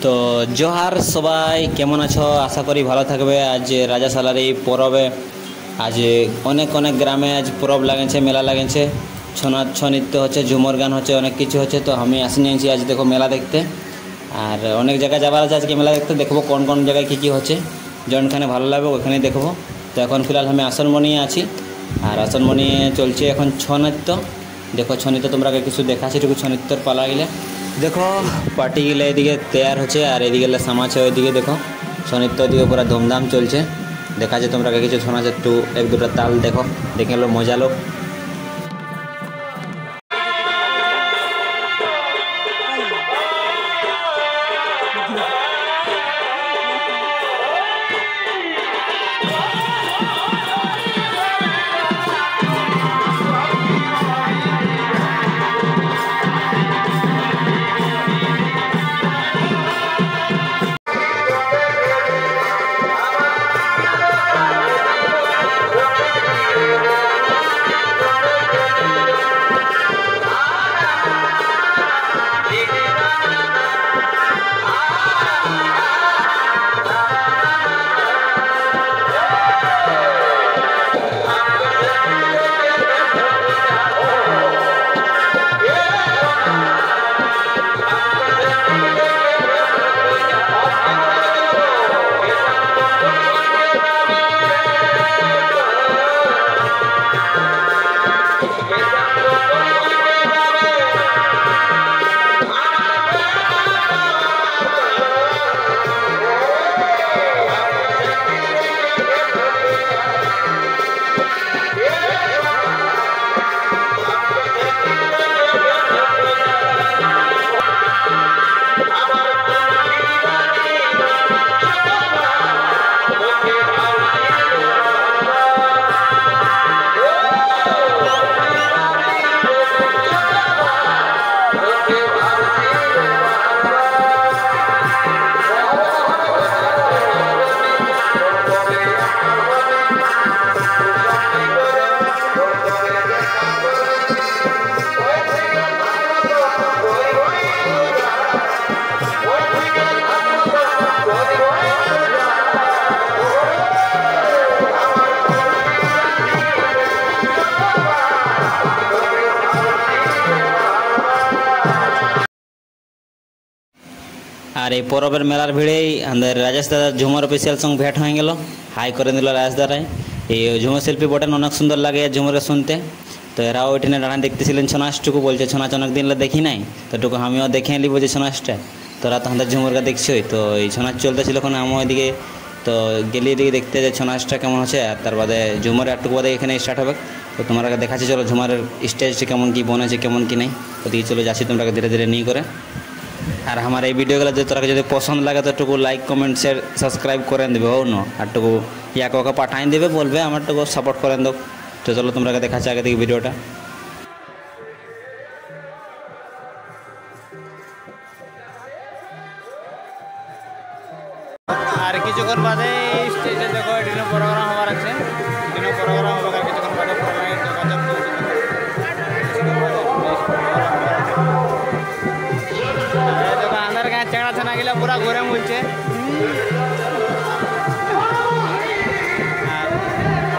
তো জোহার সবাই, কেমন আছো? আশা করি ভালো থাকবে। আজ রাজাশালার এই পরবে আজ অনেক অনেক গ্রামে আজ পরব লাগেছে, মেলা লাগেছে, ছৌ নৃত্য হচ্ছে, ঝুমর গান হচ্ছে, অনেক কিছু হচ্ছে। তো আমি আসি নিয়েছি আজ দেখো মেলা দেখতে। আর অনেক জায়গায় যাবার আছে আজকে মেলা দেখতে, দেখবো কোন কোন জায়গায় কী কী হচ্ছে, যেখানে ভালো লাগবে ওখানেই দেখবো। তো এখন ফিলহাল আমি আসনমণিয়ে আছি, আর আসনমণিয়ে চলছে এখন ছৌ নৃত্য। দেখো ছৌ নৃত্য তোমরা কিছু দেখাচ্ছি, একটু ছৌ নৃত্যর পালা গেলে দেখো পার্টি গেলে এদিকে তৈয়ার হচ্ছে, আর এদিকে সামাছে ওইদিকে দেখো ছৌ নৃত্য ওইদিকে পুরো ধুমধাম চলছে। দেখাচ্ছে তোমরা কিছু ছৌ নাচ, একটু এক দুটা তাল দেখো, দেখে লো মজা লো। আর এই পরবের মেলার ভিড়েই আমাদের রাজেশ দাদা ঝুমর অফিসিয়াল সঙ্গে ভেট হয়ে গেল, হাই করে দিল রাজেশ দাদায়। এই ঝুমর শিল্পী বটেন, অনেক সুন্দর লাগে ঝুমরে শুনতে। তো এরাও ওইখানে দাঁড়া দেখতেছিলেন ছৌ নাচটুকু, বলছে ছৌ নাচ অনেক দিন দেখি নাই, তো টুকু আমিও দেখে নিব যে ছৌ নাচটা। তোরা তো আমাদের ঝুমরকে দেখছোই। তো এই ছৌ নাচ চলতেছিল ওখানে, আমি ওইদিকে তো গেলি এদিকে দেখতে যে ছৌ নাচটা কেমন হচ্ছে। আর তার বাদে ঝুমর একটুকু বাদে এখানে স্টার্ট হবে। তো তোমরা দেখাচ্ছি, চলো ঝুমারের স্টেজটি কেমন কী বনেছে, কেমন কি নেই, ওদিকে চলে যাচ্ছি তোমরা ধীরে ধীরে নিয়ে করে। আর আমার এই ভিডিওগুলো যদি তোরা যদি পছন্দ লাগে তো একটু লাইক কমেন্ট শেয়ার সাবস্ক্রাইব করে দেবে, হোক না আর টুকু ইয়াকে ওকে পাঠাই দেবে, বলবে আমার টুকু সাপোর্ট করেন দেব। তো চলো তোমরা দেখাচ্ছি আগে থেকে ভিডিওটা। আর কিছুক্ষণ বাদে স্টেজে দেখো এটিনো প্রোগ্রাম হবার আছে, এটিনো প্রোগ্রাম হবে আর কিছুক্ষণ বাদে প্রোগ্রামের যোগাযোগ দেখো আন্দার গায়ে চেঁড়া ছানা গেলে পুরা ঘুরে মুলছে। আর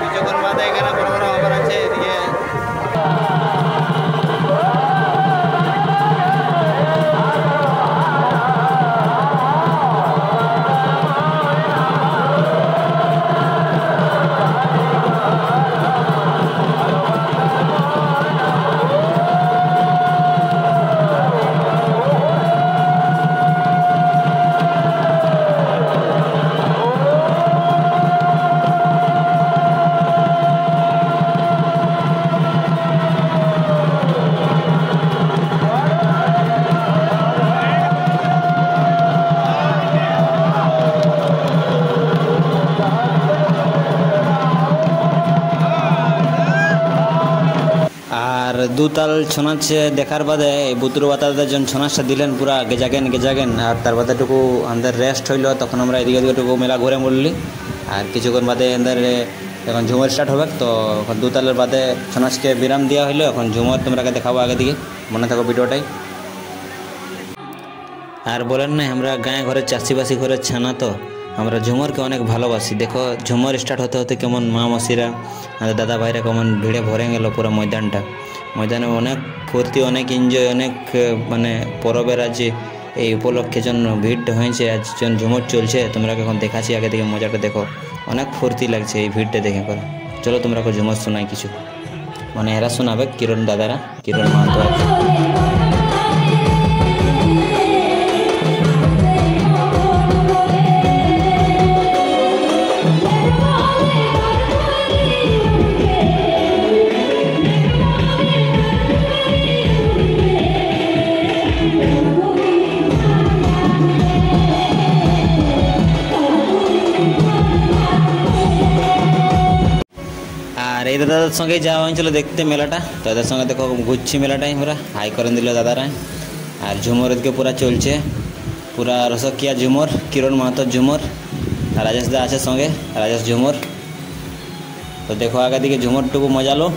কিছুক্ষণ বাদে এখানে প্রোগ্রাম হবার আছে এদিকে। আর দুতাল ছৌ নাচ দেখার বাদে বুতুর বাতাদের যখন ছৌ নাচটা দিলেন পুরা গেজাগেন, আর তার বাদে টুকু আমাদের রেস্ট হইলো। তখন আমরা এদিকে টুকু মেলা ঘুরে মরলি। আর কিছুক্ষণ বাদে আমাদের এখন ঝুমর স্টার্ট হবে। তো এখন দুতালের বাদে ছৌ নাচকে বিরাম দেওয়া হইলো। এখন ঝুমর তোমরা দেখাবো আগে দিকে, মনে থাকো ভিডিওটাই। আর বলেন না আমরা গায়ে ঘরের চাষিবাসী ঘরের ছানা, তো আমরা ঝুমরকে অনেক ভালোবাসি। দেখো ঝুমর স্টার্ট হতে হতে কেমন মা মাসিরা আমাদের দাদা ভাইরা কেমন ভিড়ে ভরে গেল পুরো ময়দানটা। ময়দানে অনেক ফুর্তি, অনেক এনজয়, অনেক মানে পরবের আজ এই উপলক্ষে জন্য ভিড় হয়েছে, আজ যখন ঝুমর চলছে তোমরা এখন দেখাচ্ছি, আগে থেকে মজাটা দেখো, অনেক ফুর্তি লাগছে এই ভিড়টা দেখে করে। চলো তোমরা ঝুমর শোনাই কিছু, মানে এরা শোনাবে কিরণ দাদারা, কিরণ মাহাতো আছে। আর এই দাদাদের সঙ্গেই যাওয়া হয়েছিল দেখতে মেলাটা, তাদের সঙ্গে দেখো ঘুরছি মেলাটাই আমরা, হাই করে দিল দাদারা। আর ঝুমর এদিকে পুরা চলছে, পুরা রসকিয়া ঝুমর, কিরণ মাহাতোর ঝুমর, আর রাজেশ দা আছে সঙ্গে, রাজেশ ঝুমর। তো দেখো আগে দিকে ঝুমরটুকু মজালো।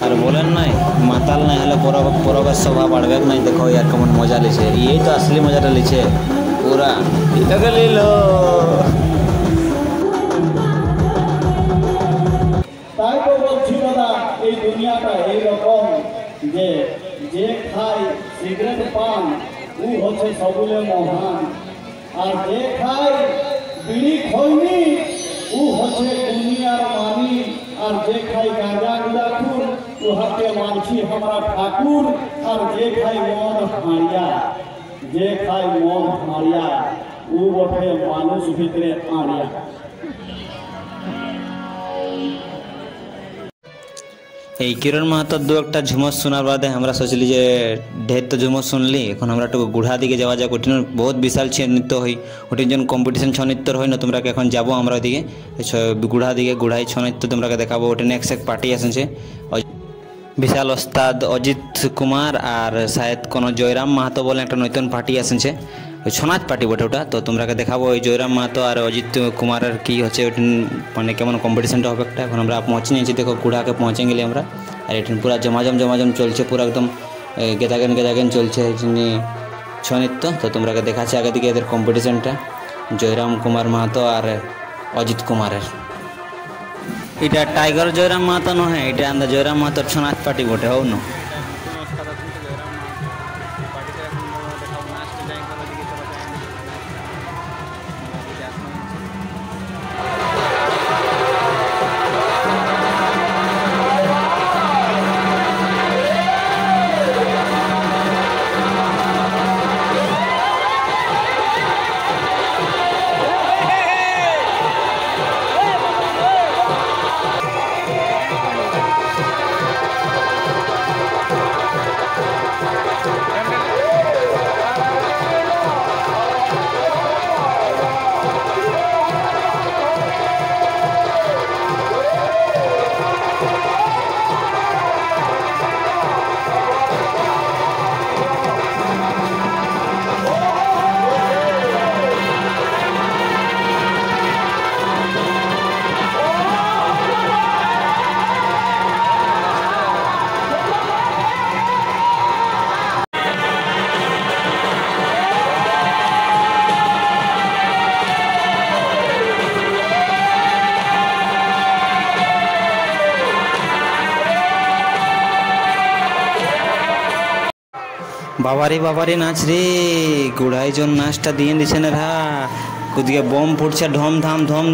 আর বলেন নাই মাতাল নাই হলে পরবের শোভা বাড়বে নাই। দেখো ইয়ার কেমন মজা লিছে, এই তো আসলি মজাটা লিছে পুরা লিল। তাই তো বলছি দাদা, এই দুনিয়াটা এইরকম যে যে খায় সিগারেট পান ও হচ্ছে সবুলে মহান, আর যে খায় বিড়ি খৈনি ও হচ্ছে দুনিয়ার মানি, আর যে খায় গাঁজা গুদাখুর ও হাতে মানছি আমরা ঠাকুর, আর যে খায় মদ হাঁড়িয়া, যে খায় মদ হাঁড়িয়া ও বটে মানুষ ভিতরে আড়িয়া। এই কিরণ মাহাতোর দু একটা ঝুমর শোনার বাদে আমরা সোচলি যে ঢের তো ঝুমর শুনলি, এখন আমরা একটু গুড়া দিকে যাওয়া যাক। ওটির বহুত বিশাল নৃত্য হয়, ওটির জন্য কম্পিটিশন ছৌ নৃত্যর হয় না। তোমরা এখন যাবো আমরা ওদিকে গুড়া দিকে, গুড়াই ছৌ নৃত্য তোমরা দেখাবো। ওটি নেক্সট এক পার্টি আসছে বিশাল ওস্তাদ অজিত কুমার, আর শায়দ কোনো জয়রাম মাহাতো বলে একটা নতুন পার্টি আসছে, ওই ছৌ নাচ পার্টি বটে ওটা। তো তোমরা দেখাবো ওই জয়রাম মাহাতো আর অজিত কুমারের কি হচ্ছে ওটি, মানে কেমন কম্পিটিশনটা হবে একটা। এখন আমরা পৌঁছে নিয়েছি, দেখো গুড়াকে পৌঁছে গেলি আমরা। আর এটি পুরা জমাজম চলছে, পুরো একদম গেদাগেন চলছে ছৌ নৃত্য। তো তোমরা দেখাচ্ছি আগে দিকে এদের কম্পিটিশনটা, জয়রাম কুমার মাহাতো আর অজিত কুমারের। এটা টাইগার জয়রাম মাহাতো নহে, এটা আমাদের জয়রাম মাহাতোর ছৌ নাচ পার্টি বটে, হও না। বাবারি নাচ রে, গুড়াই জন নাচটা দিয়ে দিচ্ছে না রা। ওদিকে বম ফুটছে ঢম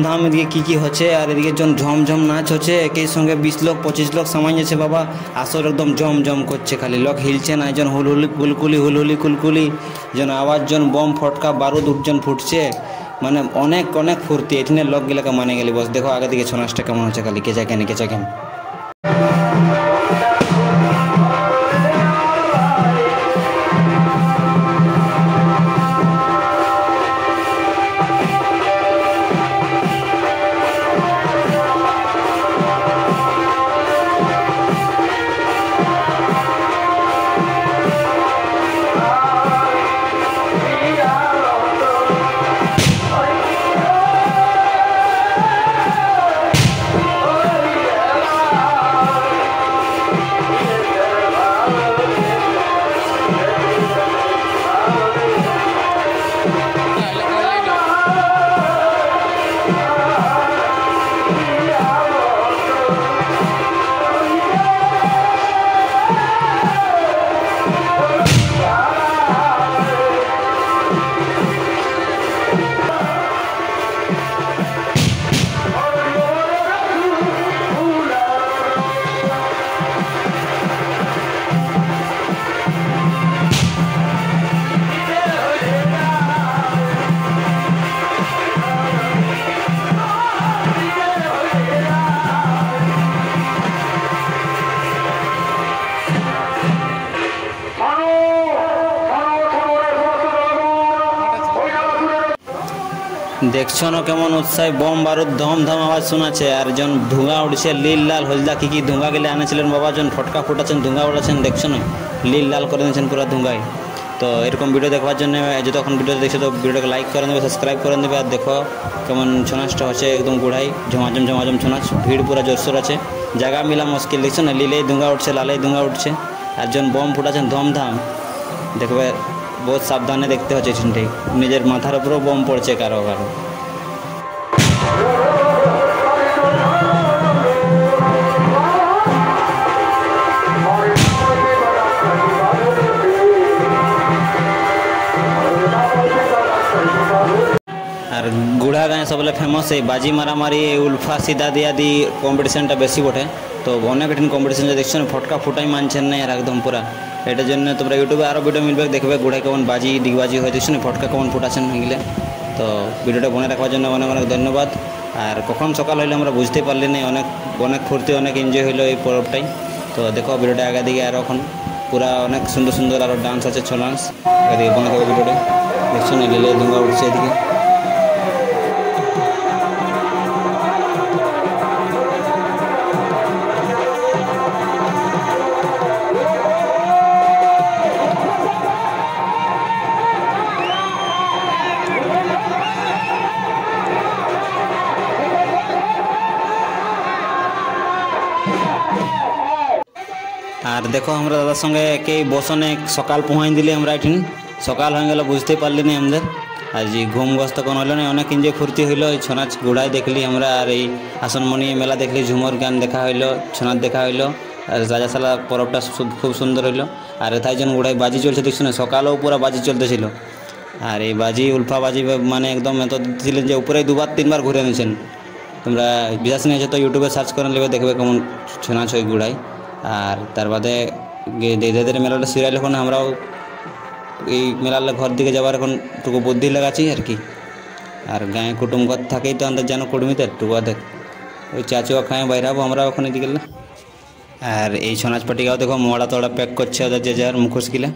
ধাম, এদিকে কি হচ্ছে, আর এদিকে জন ঝমঝম নাচ হচ্ছে। একই সঙ্গে 20 লোক 25 লোক সামাই যাচ্ছে বাবা, আসর একদম জম করছে, খালি লোক হিলছে না। একজন হুলহুলি কুলকুলি যেন আওয়াজ, জন বম ফটকা বারুদ উঠজন ফুটছে, মানে অনেক ফুর্তি। এখানে লোক গেলাকে মানে গেলি বস। দেখো আগে দিকে ছৌ নাচটা কেমন হচ্ছে, খালি কেচা কেন। দেখছো না কেমন উৎসাহে বম বারুদ ধম ধম আওয়াজ শোনাচ্ছে, আর জন ধুঁয়া উঠছে লীল লাল হলদা কি ধুঁয়া গেলে আনেছিলেন বাবা, জন ফটকা ফুটাচ্ছেন ধুঁয়া উড়াচ্ছেন, দেখছো না লীল লাল করে দিয়েছেন পুরো ধুঁগায়। তো এরকম ভিডিও দেখবার জন্য যতক্ষণ ভিডিও দেখছো তো ভিডিওটাকে লাইক করে দেবে, সাবস্ক্রাইব করে দেবে। আর দেখো কেমন ছৌ নাচটা হচ্ছে একদম গুড়াই ঝমাঝম ঝমাঝম ছৌ নাচ, ভিড় পুরো জোরসোর আছে, জায়গা মিলা মুশকিল, দেখছো না লীলেই ধুঁয়া উঠছে লালেই ধুঁয়া উঠছে, আর জন বম ফুটাচ্ছেন ধমধাম। দেখবে বহুত সাবধানে দেখতে হচ্ছে এখানটাই, নিজের মাথার উপরেও বম পড়ছে কারো কারো। আর গুড়া গাঁয়ে সবলে ফেমস এই বাজি মারামারি, উলফা সিধা দিয়া দি কম্পিটিশনটা বেশি বটে। তো অনেক কঠিন কম্পিটিশন দেখছো না, ফটকা ফুটাই মানছেন না আর একদম পুরা। এটার জন্য তোমরা ইউটিউবে আরও ভিডিও মিলবে, দেখবে গুড়ায় কেমন বাজি ডিগবাজি হয়ে দেখছো না, ফটকা কেমন ফুটাচ্ছেন এগুলো। তো ভিডিওটা বনে রাখবার জন্য অনেক অনেক ধন্যবাদ। আর কখন সকাল হইলে আমরা বুঝতে পারলি না, অনেক অনেক ফুর্তি অনেক এনজয় হইলো এই পরবটাই। তো দেখো ভিডিওটা আগে দিকে আর এখন পুরা অনেক সুন্দর সুন্দর আরও ডান্স আছে, ছৌ ডান্স এদিকে বনে থাকবে ভিডিওটা দেখছো না, লীলে ধুঁয়া উঠছে এদিকে। আর দেখো আমরা দাদার সঙ্গে একেই বসনে সকাল পৌঁছাই দিলি, আমরা এঠিন সকাল হয়ে গেল বুঝতে পারলি না আমাদের। আর যে ঘুম গস্ত কোনো হলো না, অনেক এনজয় ফুর্তি হইলো, এই ছৌ নাচ গুড়াই দেখলি আমরা, আর এই আসনমণি মেলা দেখলি, ঝুমর গান দেখা হইলো, ছৌ নাচ দেখা হইলো, আর রাজাশালা পরবটা খুব সুন্দর হইলো। আর তাই জন্য গুড়াই বাজি চলছে দেখছো না, সকালেও পুরো বাজি চলতেছিল। আর এই বাজি উলফা বাজি মানে একদম এত দিচ্ছিলেন যে উপরে দুবার তিনবার ঘুরে নিয়েছেন। তোমরা বিশ্বাস নিয়ে তো ইউটিউবে সার্চ করে নেবে, দেখবে কেমন ছৌ নাচ হয় গুড়াই। আর তার বাদে ধীরে ধীরে মেলাটা সিরিয়াল, এখন আমরাও এই মেলার ঘর দিকে যাবার এখন টুকু বুদ্ধি লাগাচ্ছি আর কি। আর গায়ে কুটুম ঘর থাকেই তো আমাদের যেন কুটুমিতে টুকু দেখ ওই চাচুয়া খায় বাইরাবো আমরা ওখানে দিকে। আর এই ছৌ নাচ পাটিকাও দেখো মোড়া তোড়া প্যাক করছে ওদের যে যার মুখোশ কিলে,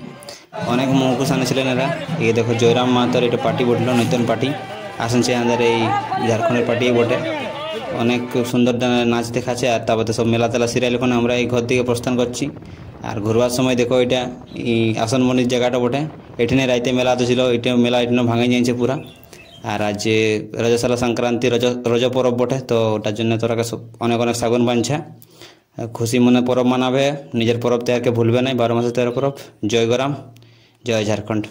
অনেক মুখোশ আনেছিলেন এরা। এই দেখো জয়রাম মাহাতোর এটা পার্টি বটলো, নতুন পার্টি আসছে আমাদের এই ঝাড়খণ্ডের পার্টি বটে, অনেক সুন্দর নাচ দেখাচ্ছে। আর তারপরে সব মেলা তেলা সিরিয়াল এখন আমরা এই ঘর থেকে প্রস্থান করছি। আর ঘুরবার সময় দেখো এটা এই আসনমণির জায়গাটা বটে, এখানে রাইতে মেলা তো ছিল, এটা মেলা এখানে ভাঙাই যাইছে পুরা। আর আজ যে রজশালা সংক্রান্তি রজ পরব বটে, তো ওটার জন্য তোরা অনেক অনেক সাগুন বানছে, খুশি মনে পরব মানাবে, নিজের পরব তেয়ারকে ভুলবে না, 12 মাসে 13 পরব। জয় গরাম, জয় ঝাড়খণ্ড।